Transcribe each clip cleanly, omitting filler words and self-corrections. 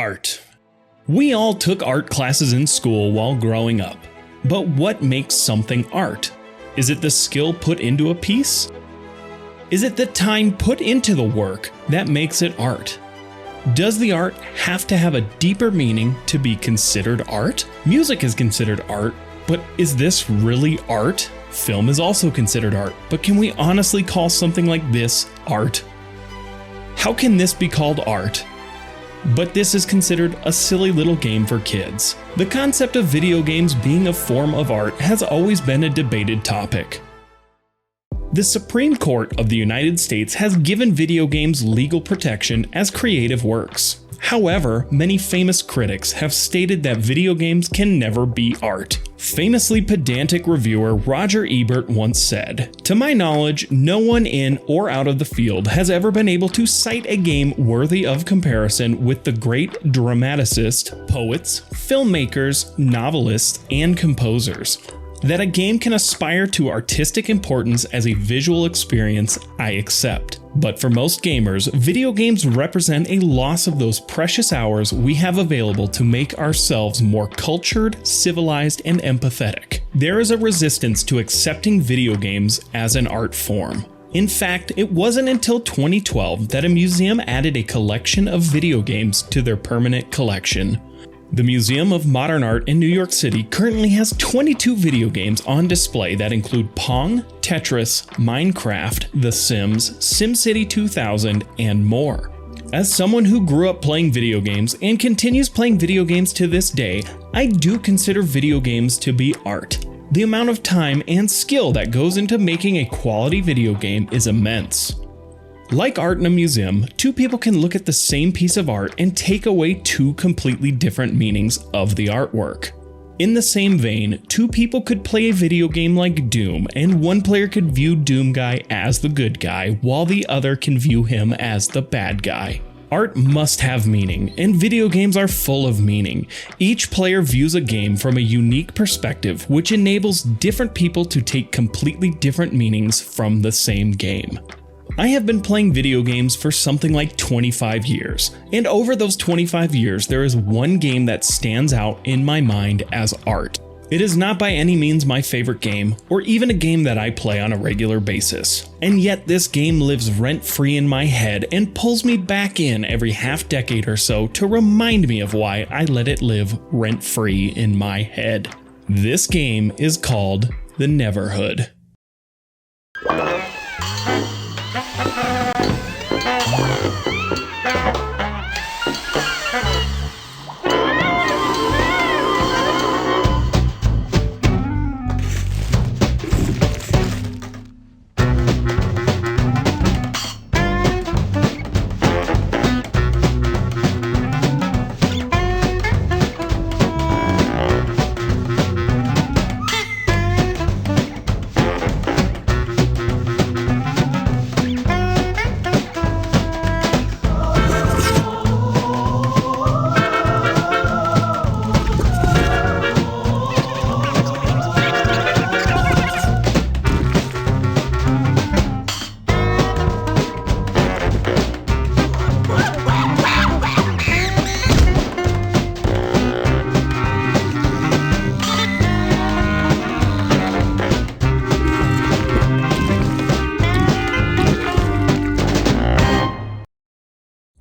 Art. We all took art classes in school while growing up. But what makes something art? Is it the skill put into a piece? Is it the time put into the work that makes it art? Does the art have to have a deeper meaning to be considered art? Music is considered art, but is this really art? Film is also considered art, but can we honestly call something like this art? How can this be called art? But this is considered a silly little game for kids. The concept of video games being a form of art has always been a debated topic. The Supreme Court of the United States has given video games legal protection as creative works. However, many famous critics have stated that video games can never be art. Famously pedantic reviewer Roger Ebert once said, "To my knowledge, no one in or out of the field has ever been able to cite a game worthy of comparison with the great dramaticists, poets, filmmakers, novelists, and composers. That a game can aspire to artistic importance as a visual experience, I accept. But for most gamers, video games represent a loss of those precious hours we have available to make ourselves more cultured, civilized, and empathetic. There is a resistance to accepting video games as an art form. In fact, it wasn't until 2012 that a museum added a collection of video games to their permanent collection. The Museum of Modern Art in New York City currently has 22 video games on display that include Pong, Tetris, Minecraft, The Sims, SimCity 2000, and more. As someone who grew up playing video games and continues playing video games to this day, I do consider video games to be art. The amount of time and skill that goes into making a quality video game is immense. Like art in a museum, two people can look at the same piece of art and take away two completely different meanings of the artwork. In the same vein, two people could play a video game like Doom, and one player could view Doom Guy as the good guy, while the other can view him as the bad guy. Art must have meaning, and video games are full of meaning. Each player views a game from a unique perspective, which enables different people to take completely different meanings from the same game. I have been playing video games for something like 25 years, and over those 25 years there is one game that stands out in my mind as art. It is not by any means my favorite game, or even a game that I play on a regular basis. And yet this game lives rent-free in my head and pulls me back in every half decade or so to remind me of why I let it live rent-free in my head. This game is called the Neverhood.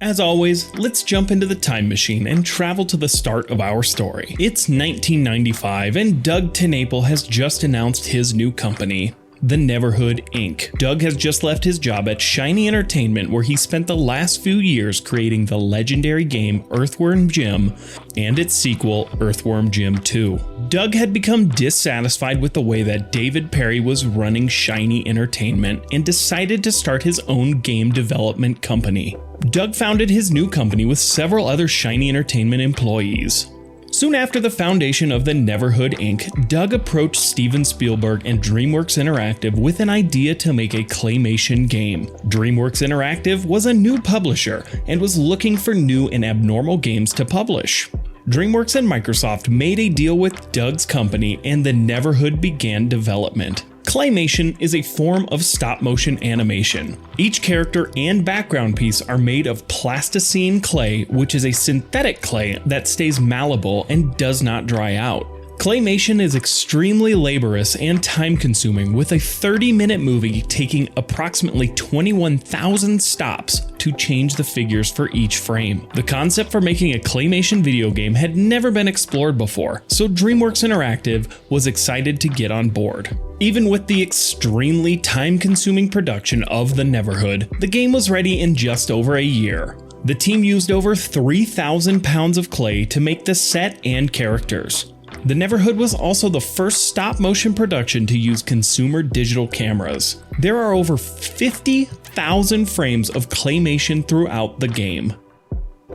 As always, let's jump into the time machine and travel to the start of our story. It's 1995 and Doug TenNapel has just announced his new company, the Neverhood Inc. Doug has just left his job at Shiny Entertainment, where he spent the last few years creating the legendary game Earthworm Jim and its sequel Earthworm Jim 2. Doug had become dissatisfied with the way that David Perry was running Shiny Entertainment and decided to start his own game development company. Doug founded his new company with several other Shiny Entertainment employees. Soon after the foundation of the Neverhood Inc., Doug approached Steven Spielberg and DreamWorks Interactive with an idea to make a claymation game. DreamWorks Interactive was a new publisher and was looking for new and abnormal games to publish. DreamWorks and Microsoft made a deal with Doug's company and the Neverhood began development. Claymation is a form of stop-motion animation. Each character and background piece are made of plasticine clay, which is a synthetic clay that stays malleable and does not dry out. Claymation is extremely laborious and time-consuming, with a 30-minute movie taking approximately 21,000 stops to change the figures for each frame. The concept for making a claymation video game had never been explored before, so DreamWorks Interactive was excited to get on board. Even with the extremely time-consuming production of the Neverhood, the game was ready in just over a year. The team used over 3,000 pounds of clay to make the set and characters. The Neverhood was also the first stop-motion production to use consumer digital cameras. There are over 50,000 frames of claymation throughout the game.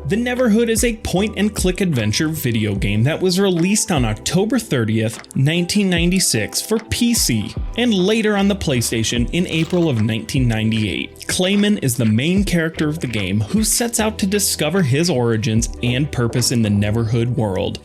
The Neverhood is a point-and-click adventure video game that was released on October 30th, 1996 for PC, and later on the PlayStation in April of 1998. Clayman is the main character of the game who sets out to discover his origins and purpose in the Neverhood world.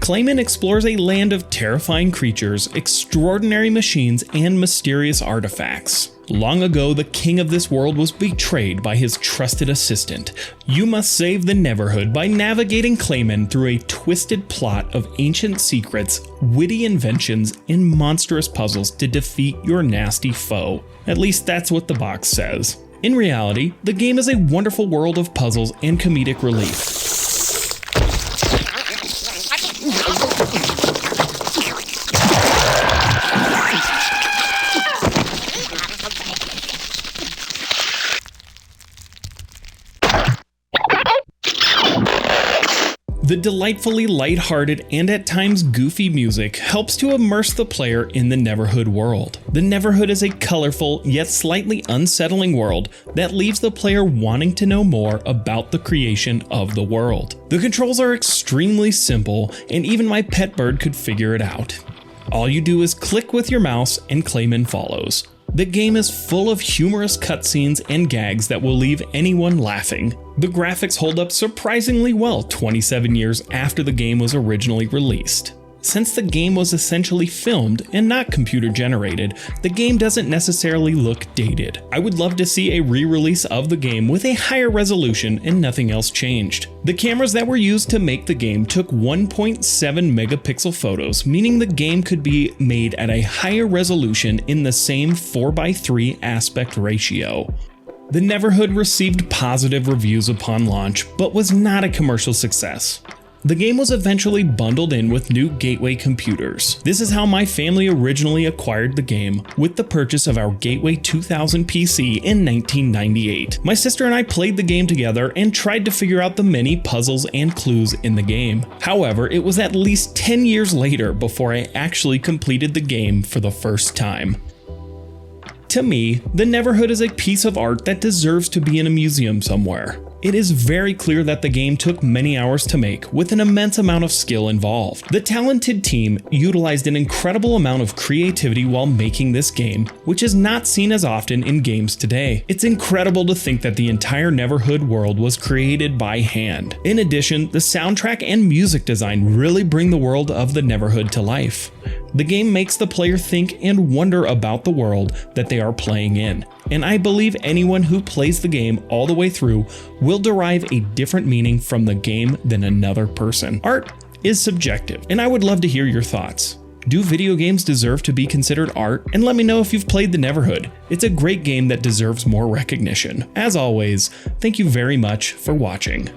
Clayman explores a land of terrifying creatures, extraordinary machines, and mysterious artifacts. Long ago, the king of this world was betrayed by his trusted assistant. You must save the Neverhood by navigating Clayman through a twisted plot of ancient secrets, witty inventions, and monstrous puzzles to defeat your nasty foe. At least that's what the box says. In reality, the game is a wonderful world of puzzles and comedic relief. The delightfully lighthearted and at times goofy music helps to immerse the player in the Neverhood world. The Neverhood is a colorful yet slightly unsettling world that leaves the player wanting to know more about the creation of the world. The controls are extremely simple, and even my pet bird could figure it out. All you do is click with your mouse and Clayman follows. The game is full of humorous cutscenes and gags that will leave anyone laughing. The graphics hold up surprisingly well 27 years after the game was originally released. Since the game was essentially filmed and not computer generated, the game doesn't necessarily look dated. I would love to see a re-release of the game with a higher resolution and nothing else changed. The cameras that were used to make the game took 1.7 megapixel photos, meaning the game could be made at a higher resolution in the same 4:3 aspect ratio. The Neverhood received positive reviews upon launch, but was not a commercial success. The game was eventually bundled in with new Gateway computers. This is how my family originally acquired the game, with the purchase of our Gateway 2000 PC in 1998. My sister and I played the game together and tried to figure out the many puzzles and clues in the game. However, it was at least 10 years later before I actually completed the game for the first time. To me, the Neverhood is a piece of art that deserves to be in a museum somewhere. It is very clear that the game took many hours to make, with an immense amount of skill involved. The talented team utilized an incredible amount of creativity while making this game, which is not seen as often in games today. It's incredible to think that the entire Neverhood world was created by hand. In addition, the soundtrack and music design really bring the world of the Neverhood to life. The game makes the player think and wonder about the world that they are playing in, and I believe anyone who plays the game all the way through will derive a different meaning from the game than another person. Art is subjective, and I would love to hear your thoughts. Do video games deserve to be considered art? And let me know if you've played the Neverhood. It's a great game that deserves more recognition. As always, thank you very much for watching.